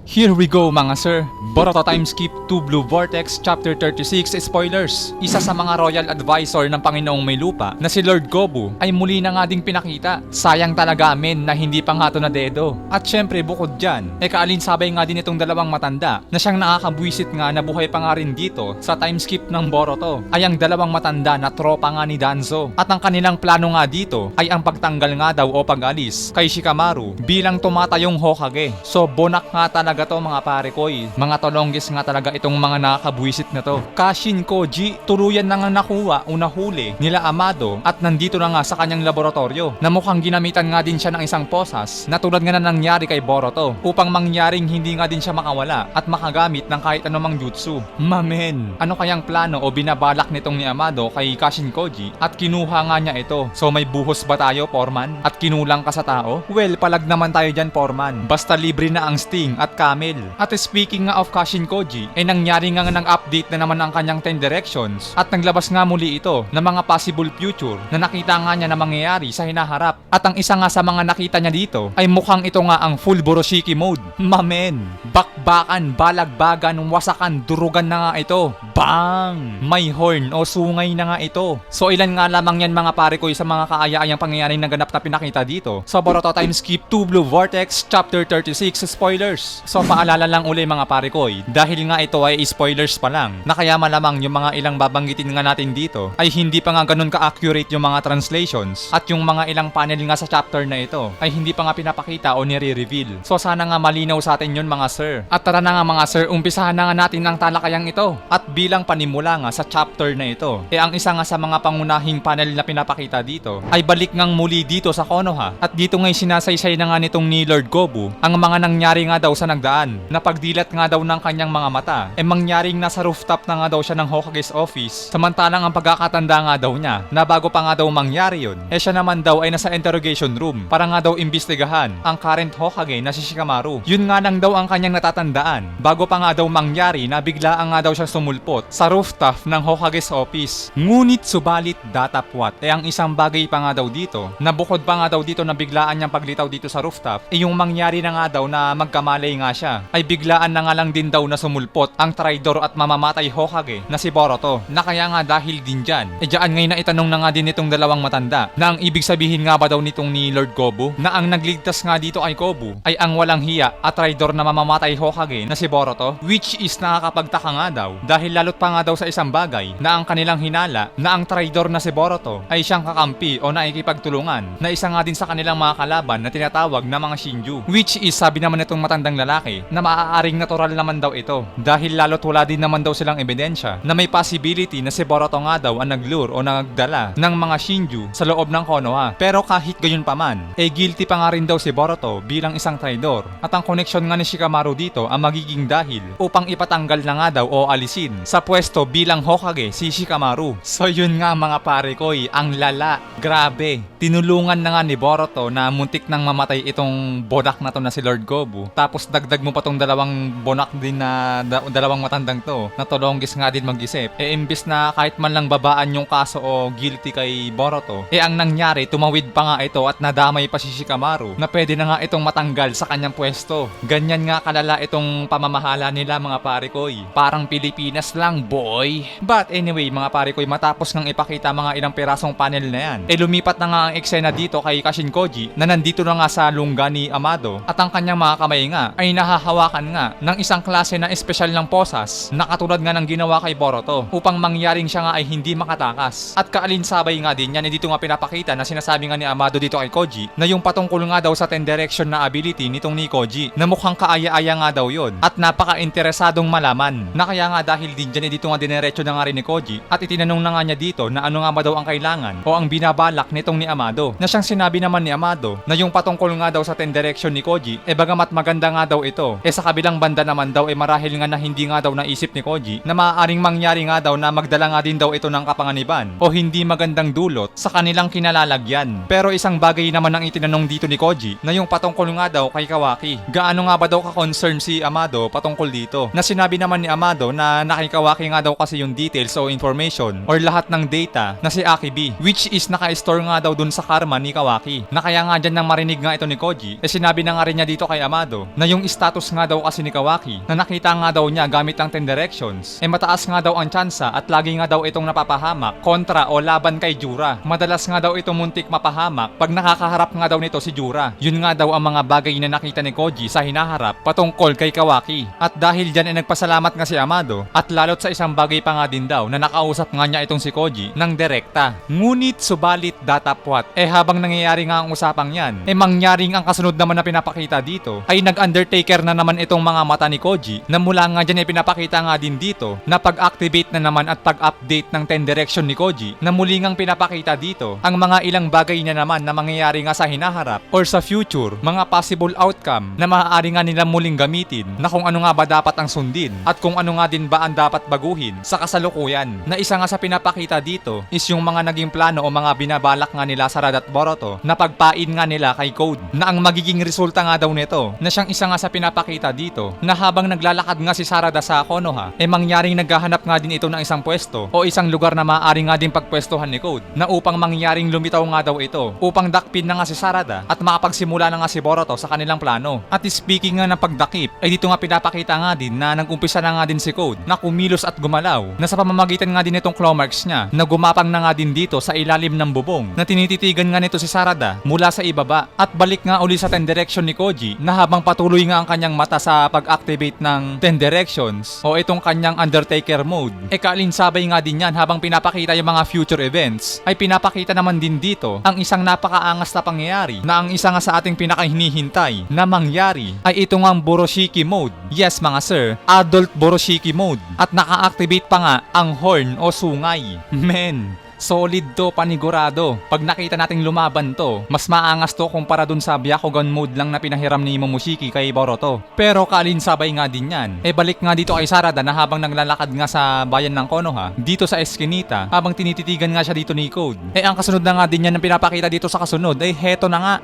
Here we go mga sir. Boruto Time Skip to Blue Vortex Chapter 36 Spoilers. Isa sa mga royal advisor ng Panginoong May Lupa na si Lord Gobu ay muli na nga ding pinakita. Sayang talaga men na hindi pa nga to na dedo. At syempre bukod dyan, kaalinsabay nga din itong dalawang matanda na siyang nakakabwisit nga na buhay pa nga rin dito sa time skip ng Boruto ay ang dalawang matanda na tropa nga ni Danzo. At ang kanilang plano nga dito ay ang pagtanggal nga daw o pag-alis kay Shikamaru bilang tumatayong Hokage. So bonak nga talaga to mga pare koy. Mga tolonggis nga talaga itong mga nakakabwisit na to. Kashin Koji, tuluyan na nga nakuha o nahuli nila Amado at nandito na nga sa kanyang laboratorio na mukhang ginamitan nga din siya ng isang posas na tulad nga na nangyari kay Boruto upang mangyaring hindi nga din siya makawala at makagamit ng kahit anumang jutsu. Mamen, ano kayang plano o binabalak nitong ni Amado kay Kashin Koji at kinuha nga niya ito? So may buhos ba tayo, Foreman? At kinulang ka sa tao? Well, palag naman tayo dyan, Foreman. Basta libre na ang Sting at Camel. At speaking nga of Kashin Koji, nangyari nga ng update na naman ang kanyang 10 directions at naglabas nga muli ito ng mga possible future na nakita nga niya na mangyayari sa hinaharap. At ang isa nga sa mga nakita niya dito ay mukhang ito nga ang full Boroshiki mode. Mamen, bakbakan, balagbagan, wasakan, durugan na nga ito. Bang! May horn o sungay na nga ito. So ilan nga lamang yan mga pare ko sa mga kaaya-ayang pangyayaring naganap na pinakita dito sa Boruto Time Skip to Blue Vortex Chapter 36 Spoilers. So paalala lang uli mga pare ko, dahil nga ito ay spoilers pa lang, na kaya malamang yung mga ilang babanggitin nga natin dito ay hindi pa nga ganun ka-accurate yung mga translations at yung mga ilang panel nga sa chapter na ito ay hindi pa nga pinapakita o nire-reveal. So sana nga malinaw sa atin yun mga sir. At tara na nga mga sir, umpisahan na nga natin ang talakayang ito. At bilang panimula nga sa chapter na ito, ang isa nga sa mga pangunahing panel na pinapakita dito ay balik ngang muli dito sa Konoha. At dito nga'y sinasaysay na nga nitong ni Lord Gobu ang mga nangyari nga daw sa nagdaan, na pagdilat nga daw ng kanyang mga mata mangyaring nasa rooftop na nga daw siya ng Hokage's office, samantalang ang pagkakatanda nga daw niya na bago pa nga daw mangyari yun, siya naman daw ay nasa interrogation room para nga daw imbestigahan ang current Hokage na si Shikamaru. Yun nga lang daw ang kanyang natatandaan bago pa nga daw mangyari na biglaan nga daw siya sumulpot sa rooftop ng Hokage's office. Ngunit subalit datapwat ang isang bagay pa nga daw dito na bukod pa nga daw dito na biglaan niyang paglitaw dito sa rooftop yung mangyari na nga daw na magkamalay nga siya ay biglaan na nga lang din daw na sumulpot ang traidor at mamamatay Hokage na si Boruto. Na kaya nga dahil din dyan, dyan ngayon na itanong na nga din itong dalawang matanda na ang ibig sabihin nga ba daw nitong ni Lord Gobu na ang nagligtas nga dito kay Gobu ay ang walang hiya at traidor na mamamatay Hokage na si Boruto, which is nakakapagtaka nga daw dahil lalot pa nga daw sa isang bagay na ang kanilang hinala na ang traidor na si Boruto ay siyang kakampi o naikipagtulungan na isa nga din sa kanilang mga kalaban na tinatawag na mga Shinju, which is sabi naman itong matandang lalaki na maaaring natural naman daw ito dahil lalo't wala din naman daw silang ebidensya na may possibility na si Boruto nga daw ang naglure o nagdala ng mga Shinju sa loob ng Konoha. Pero kahit gayon pa man, guilty pa nga rin daw si Boruto bilang isang traidor at ang koneksyon nga ni Shikamaru dito ang magiging dahil upang ipatanggal na nga daw o alisin sa pwesto bilang Hokage si Shikamaru. So yun nga mga pare koy, ang lala, grabe, tinulungan na nga ni Boruto na muntik nang mamatay itong bodak na to na si Lord Gobu, tapos dagdag mo pa tong dalawang bonak din na dalawang matandang to na tolonggis nga din mag-isip. Imbis na kahit man lang babaan yung kaso o guilty kay Boruto, ang nangyari tumawid pa nga ito at nadamay pa si Shikamaru na pwede na nga itong matanggal sa kanyang pwesto. Ganyan nga kalala itong pamamahala nila mga pare koy. Parang Pilipinas lang boy. But anyway mga pare koy, matapos nang ipakita mga ilang pirasong panel na yan, lumipat na nga ang eksena dito kay Kashin Koji na nandito na nga sa lungga ni Amado at ang kanyang mga kamay nga ay nahahawakan nga ng isang klase na espesyal ng posas na katulad nga ng ginawa kay Boruto upang mangyaring siya nga ay hindi makatakas. At kaalinsabay nga din yan, dito nga pinapakita na sinasabi nga ni Amado dito kay Koji na yung patungkol nga daw sa 10 direction na ability nitong ni Koji na mukhang kaaya-aya nga daw yon at napaka-interesadong malaman. Na kaya nga dahil din dyan dito nga dinerecho na nga rin ni Koji at itinanong na nga niya dito na ano nga ba daw ang kailangan o ang binabalak nitong ni Amado, na siyang sinabi naman ni Amado na yung patungkol nga daw sa 10 direction ni Koji bagamat maganda nga daw ito, sa kabilang banda naman daw marahil nga na hindi nga daw naisip ni Koji na maaaring mangyari nga daw na magdala nga din daw ito ng kapanganiban o hindi magandang dulot sa kanilang kinalalagyan. Pero isang bagay naman ang itinanong dito ni Koji na yung patungkol nga daw kay Kawaki. Gaano nga ba daw ka-concern si Amado patungkol dito? Na sinabi naman ni Amado na nakikawaki nga daw kasi yung details o information or lahat ng data na si Akibi, which is naka-store nga daw dun sa karma ni Kawaki. Na kaya nga dyan nang marinig nga ito ni Koji, sinabi na nga rin niya dito kay Amado na yung status nga daw kasi ni Kawaki na nakita nga daw niya gamit ang 10 directions, mataas nga daw ang tsansa at lagi nga daw itong napapahamak kontra o laban kay Jura. Madalas nga daw itong muntik mapahamak pag nakakaharap nga daw nito si Jura. Yun nga daw ang mga bagay na nakita ni Koji sa hinaharap patungkol kay Kawaki. At dahil dyan ay nagpasalamat nga si Amado at lalot sa isang bagay pa nga din daw na nakausap nga niya itong si Koji ng direkta. Ngunit subalit datapwat, habang nangyayari nga ang usapang yan, mangyaring ang kasunod naman na pinapakita dito ay nag-undertaker na naman itong mga mata ni Koji na mula nga dyan ay pinapakita nga din dito na pag-activate na naman at pag-update ng 10 direction ni Koji na muli ngang pinapakita dito ang mga ilang bagay na naman na mangyayari nga sa hinaharap or sa future, mga possible outcome na maaari nga nila muling gamitin na kung ano nga ba dapat ang sundin at kung ano nga din ba ang dapat baguhin sa kasalukuyan. Na isa nga sa pinapakita dito is yung mga naging plano o mga binabalak nga nila Sarada at Boruto na pagpain nga nila kay Code na ang magiging resulta nga daw nito na siyang isa nga sa pinapakita dito na habang naglalakad nga si Sarada sa Konoha mangyaring naghahanap nga din ito ng isang pwesto o isang lugar na maaari nga din pagpwestohan ni Code na upang mangyaring lumitaw nga daw ito upang dakpin na nga si Sarada at makapagsimula na nga si Boruto sa kanilang plano. At speaking nga ng pagdakip ay dito nga pinapakita nga din na nag-umpisa na nga din si Code na kumilos at gumalaw na sa pamamagitan nga din itong claw marks niya na gumapang na nga din dito sa ilalim ng bubong na tinititigan nga nito si Sarada mula sa ibaba at balik nga uli sa 10 direction ni Koji na habang patuloy nga ang kanyang mata sa pag-activate ng 10 directions o itong kanyang Undertaker mode kaalinsabay nga din yan habang pinapakita yung mga future events ay pinapakita naman din dito ang isang napakaangas na pangyayari na ang isa nga sa ating pinakahinihintay na mangyari ay ito nga ang Boroshiki mode. Yes mga sir, adult Boroshiki mode at naka-activate pa nga ang horn o sungay. Men, solid to, panigurado. Pag nakita nating lumaban to, mas maangas to kumpara dun sa Byakugan mode lang na pinahiram ni Momoshiki kay Boruto. Pero kaalinsabay nga din yan. Balik nga dito kay Sarada na habang naglalakad nga sa bayan ng Konoha, dito sa Eskinita, habang tinititigan nga siya dito ni Code. Ang kasunod na nga din yan na pinapakita dito sa kasunod, heto na nga.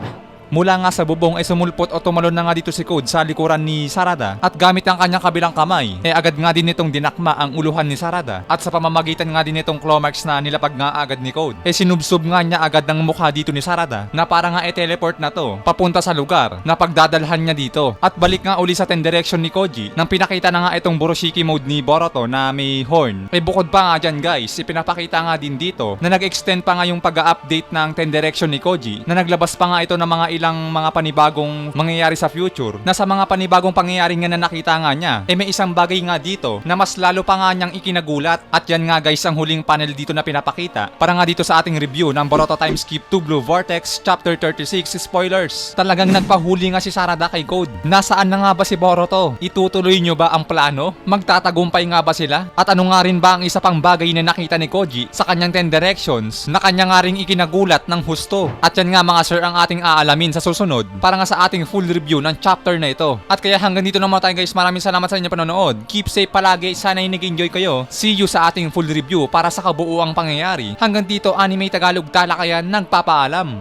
Mula nga sa bubong ay sumulpot o tumalon na nga dito si Code sa likuran ni Sarada at gamit ang kanyang kabilang kamay agad nga din nitong dinakma ang uluhan ni Sarada at sa pamamagitan nga din nitong claw marks na nilapag nga agad ni Code sinubsob nga niya agad ng mukha dito ni Sarada na para nga teleport na to papunta sa lugar na pagdadalhan niya dito at balik nga uli sa 10 direction ni Koji nang pinakita na nga itong Boroshiki mode ni Boruto na may horn. Bukod pa nga dyan guys, ipinapakita nga din dito na nag-extend pa nga yung pag-update ng 10 direction ni Koji na naglabas pa nga ito ng mga ilang mga panibagong mangyayari sa future na sa mga panibagong pangyayari nga na nakita nga niya may isang bagay nga dito na mas lalo pa nga niyang ikinagulat at yan nga guys ang huling panel dito na pinapakita para nga dito sa ating review ng Boruto Time Skip 2 Blue Vortex Chapter 36 Spoilers. Talagang nagpahuli nga si Sarada kay Code. Nasaan na nga ba si Boruto? Itutuloy nyo ba ang plano? Magtatagumpay nga ba sila? At ano nga rin ba ang isa pang bagay na nakita ni Koji sa kanyang 10 directions na kanya nga rin ikinagulat ng husto? At yan nga mga sir ang ating aalamin sa susunod para nga sa ating full review ng chapter na ito. At kaya hanggang dito naman tayo guys, maraming salamat sa inyong panonood. Keep safe palagi, sana ay nag-enjoy kayo. See you sa ating full review para sa kabuuang pangyayari. Hanggang dito, Anime Tagalog Talakayan nagpapaalam.